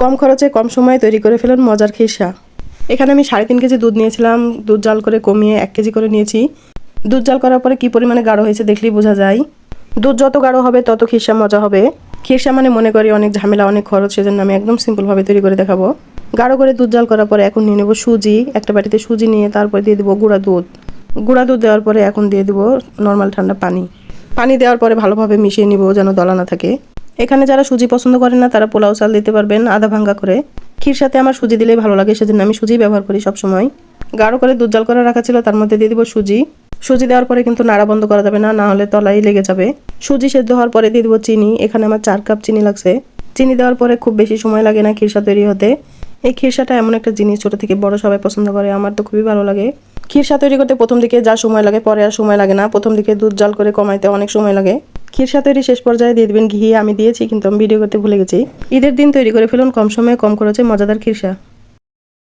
কম খরচে কম সময়ে তৈরি করে ফেলুন মজার খিরসা। এখানে আমি 3.5 কেজি দুধ নিয়েছিলাম। দুধ জাল করে কমিয়ে 1 কেজি করে নিয়েছি। দুধ জাল করার পরে কি পরিমাণে গাঢ় হয়েছে দেখলেই বোঝা যায়। দুধ যত গাঢ় হবে তত খিরসা মজা হবে। খিরসা মানে মনে করি অনেক ঝামেলা, অনেক খরচ, সেজন্য আমি একদম সিম্পলভাবে তৈরি করে দেখাবো। গাঢ় করে দুধ জাল করার পরে এখন নিয়ে নেব সুজি। একটা বাটিতে সুজি নিয়ে তারপর দিয়ে দেবো গুঁড়া দুধ। গুঁড়া দুধ দেওয়ার পরে এখন দিয়ে দেবো নর্মাল ঠান্ডা পানি। পানি দেওয়ার পরে ভালোভাবে মিশিয়ে নিব যেন দলা না থাকে। এখানে যারা সুজি পছন্দ করেন না তারা পোলাও চাল দিতে পারবেন আধা ভাঙ্গা করে। ক্ষীর সাথে আমার সুজি দিলেই ভালো লাগে, সেজন্য আমি সুজি ব্যবহার করি সবসময়। গাঢ় করে দুধ জাল করে রাখা ছিল, তার মধ্যে দিয়ে দিব সুজি। সুজি দেওয়ার পরে কিন্তু নাড়া বন্ধ করা যাবে না, না হলে তলাই লেগে যাবে। সুজি সেদ্ধ হওয়ার পরে দিয়ে দিব চিনি। এখানে আমার 4 কাপ চিনি লাগছে। চিনি দেওয়ার পরে খুব বেশি সময় লাগে না খিরসা তৈরি হতে। এই খিরসাটা এমন একটা জিনিস, ছোট থেকে বড় সবাই পছন্দ করে, আমার তো খুবই ভালো লাগে। খিরসা তৈরি করতে প্রথম দিকে যা সময় লাগে পরে আর সময় লাগে না। প্রথম দিকে দুধ জাল করে কমাইতে অনেক সময় লাগে। খিরসা তৈরি শেষ পর্যায়ে দিয়ে দিবেন ঘি। আমি দিয়েছি কিন্তু আমি ভিডিও করতে ভুলে গেছি। ঈদের দিন তৈরি করে ফেলুন কম সময়ে কম খরচে মজাদার খিরসা।